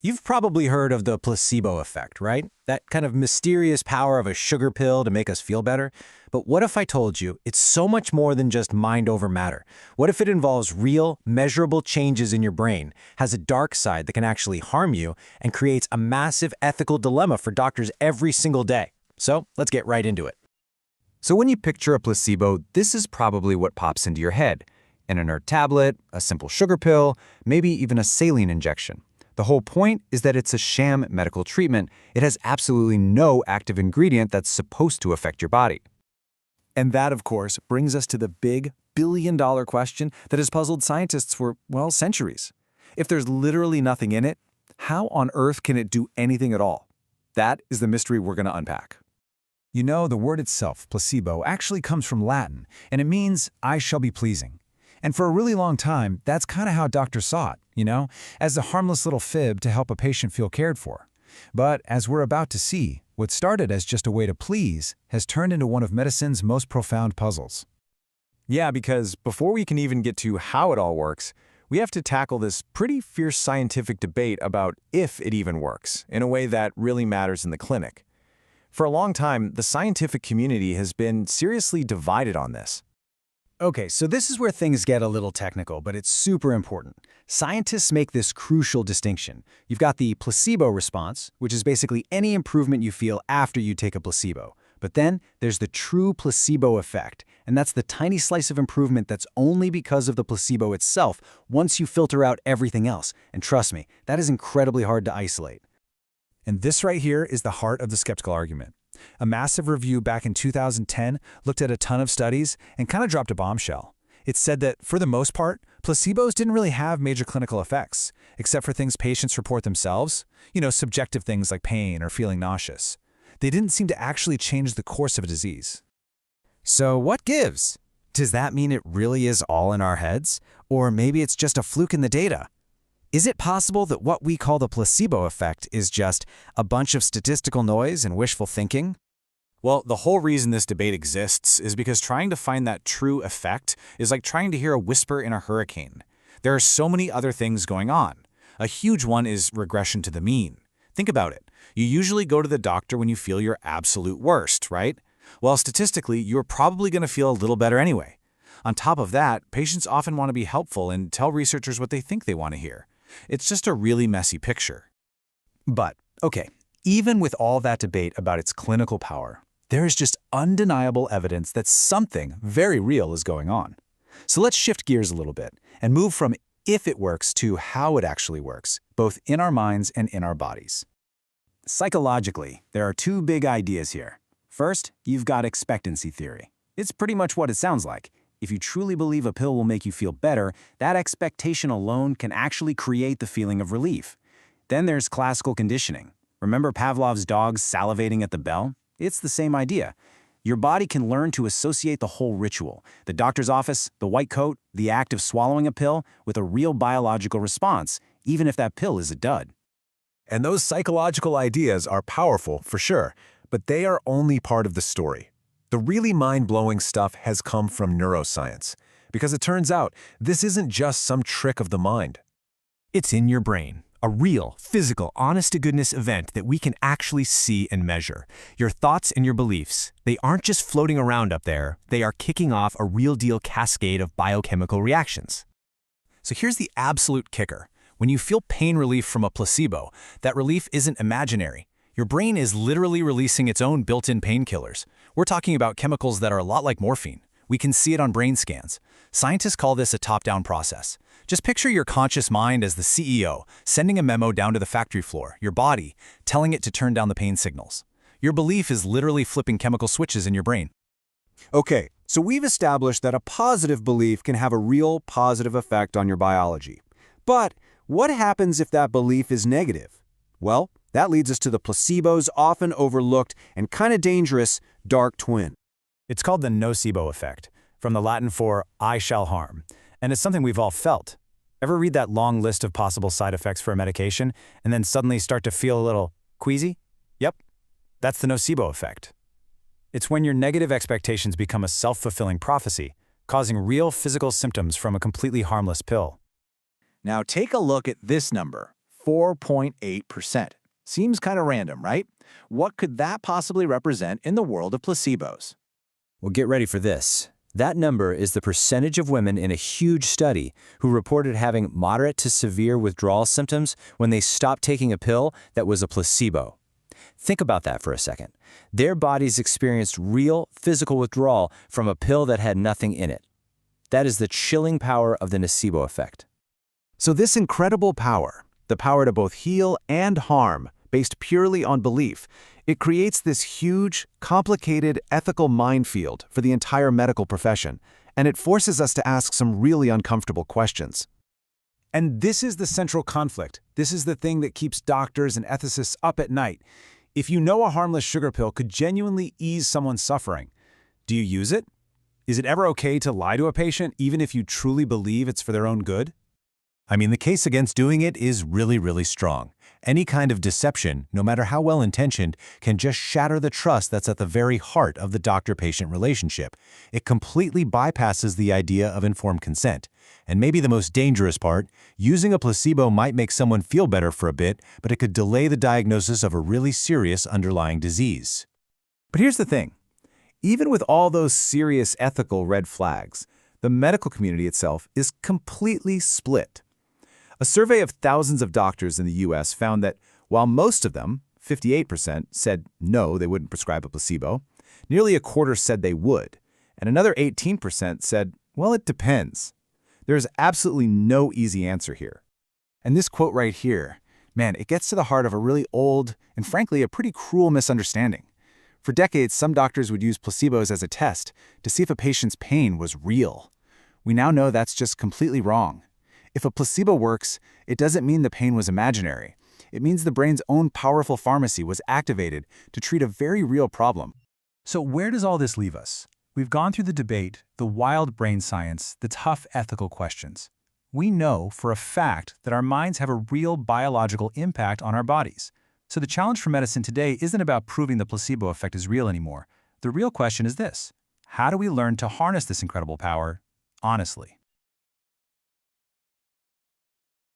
You've probably heard of the placebo effect, right? That kind of mysterious power of a sugar pill to make us feel better. But what if I told you it's so much more than just mind over matter? What if it involves real, measurable changes in your brain, has a dark side that can actually harm you, and creates a massive ethical dilemma for doctors every single day? So let's get right into it. So when you picture a placebo, this is probably what pops into your head. An inert tablet, a simple sugar pill, maybe even a saline injection. The whole point is that it's a sham medical treatment. It has absolutely no active ingredient that's supposed to affect your body. And that, of course, brings us to the big billion-dollar question that has puzzled scientists for, well, centuries. If there's literally nothing in it, how on earth can it do anything at all? That is the mystery we're going to unpack. You know, the word itself, placebo, actually comes from Latin, and it means I shall be pleasing. And for a really long time, that's kind of how doctors saw it, as a harmless little fib to help a patient feel cared for. But as we're about to see, what started as just a way to please has turned into one of medicine's most profound puzzles. Yeah, because before we can even get to how it all works, we have to tackle this pretty fierce scientific debate about if it even works, in a way that really matters in the clinic. For a long time, the scientific community has been seriously divided on this. Okay, so this is where things get a little technical, but it's super important. Scientists make this crucial distinction. You've got the placebo response, which is basically any improvement you feel after you take a placebo. But then there's the true placebo effect, and that's the tiny slice of improvement that's only because of the placebo itself once you filter out everything else. And trust me, that is incredibly hard to isolate. And this right here is the heart of the skeptical argument. A massive review back in 2010 looked at a ton of studies and kind of dropped a bombshell. It said that, for the most part, placebos didn't really have major clinical effects, except for things patients report themselves, subjective things like pain or feeling nauseous. They didn't seem to actually change the course of a disease. So what gives? Does that mean it really is all in our heads? Or maybe it's just a fluke in the data? Is it possible that what we call the placebo effect is just a bunch of statistical noise and wishful thinking? Well, the whole reason this debate exists is because trying to find that true effect is like trying to hear a whisper in a hurricane. There are so many other things going on. A huge one is regression to the mean. Think about it. You usually go to the doctor when you feel your absolute worst, right? Well, statistically, you're probably going to feel a little better anyway. On top of that, patients often want to be helpful and tell researchers what they think they want to hear. It's just a really messy picture. But, okay, even with all that debate about its clinical power, there is just undeniable evidence that something very real is going on. So let's shift gears a little bit and move from if it works to how it actually works, both in our minds and in our bodies. Psychologically, there are two big ideas here. First, you've got expectancy theory. It's pretty much what it sounds like. If you truly believe a pill will make you feel better, that expectation alone can actually create the feeling of relief. Then there's classical conditioning. Remember Pavlov's dogs salivating at the bell? It's the same idea. Your body can learn to associate the whole ritual, the doctor's office, the white coat, the act of swallowing a pill, with a real biological response, even if that pill is a dud. And those psychological ideas are powerful, for sure, but they are only part of the story. The really mind-blowing stuff has come from neuroscience, because it turns out this isn't just some trick of the mind. It's in your brain, a real, physical, honest-to-goodness event that we can actually see and measure. Your thoughts and your beliefs, they aren't just floating around up there, they are kicking off a real-deal cascade of biochemical reactions. So here's the absolute kicker. When you feel pain relief from a placebo, that relief isn't imaginary. Your brain is literally releasing its own built-in painkillers. We're talking about chemicals that are a lot like morphine. We can see it on brain scans. Scientists call this a top-down process. Just picture your conscious mind as the CEO, sending a memo down to the factory floor, your body, telling it to turn down the pain signals. Your belief is literally flipping chemical switches in your brain. Okay, so we've established that a positive belief can have a real positive effect on your biology. But what happens if that belief is negative? Well, that leads us to the placebo's often overlooked and kind of dangerous dark twin. It's called the nocebo effect, from the Latin for I shall harm, and it's something we've all felt. Ever read that long list of possible side effects for a medication and then suddenly start to feel a little queasy? Yep, that's the nocebo effect. It's when your negative expectations become a self-fulfilling prophecy, causing real physical symptoms from a completely harmless pill. Now take a look at this number, 4.8%. Seems kind of random, right? What could that possibly represent in the world of placebos? Well, get ready for this. That number is the percentage of women in a huge study who reported having moderate to severe withdrawal symptoms when they stopped taking a pill that was a placebo. Think about that for a second. Their bodies experienced real physical withdrawal from a pill that had nothing in it. That is the chilling power of the nocebo effect. So this incredible power, the power to both heal and harm, based purely on belief, it creates this huge, complicated ethical minefield for the entire medical profession, and it forces us to ask some really uncomfortable questions. And this is the central conflict. This is the thing that keeps doctors and ethicists up at night. If you know a harmless sugar pill could genuinely ease someone's suffering, do you use it? Is it ever okay to lie to a patient even if you truly believe it's for their own good? I mean, the case against doing it is really, really strong. Any kind of deception, no matter how well-intentioned, can just shatter the trust that's at the very heart of the doctor-patient relationship. It completely bypasses the idea of informed consent. And maybe the most dangerous part, using a placebo might make someone feel better for a bit, but it could delay the diagnosis of a really serious underlying disease. But here's the thing. Even with all those serious ethical red flags, the medical community itself is completely split. A survey of thousands of doctors in the U.S. found that while most of them, 58%, said no, they wouldn't prescribe a placebo, nearly a quarter said they would, and another 18% said, well, it depends. There is absolutely no easy answer here. And this quote right here, man, it gets to the heart of a really old and frankly a pretty cruel misunderstanding. For decades, some doctors would use placebos as a test to see if a patient's pain was real. We now know that's just completely wrong. If a placebo works, it doesn't mean the pain was imaginary. It means the brain's own powerful pharmacy was activated to treat a very real problem. So where does all this leave us? We've gone through the debate, the wild brain science, the tough ethical questions. We know for a fact that our minds have a real biological impact on our bodies. So the challenge for medicine today isn't about proving the placebo effect is real anymore. The real question is this: how do we learn to harness this incredible power honestly?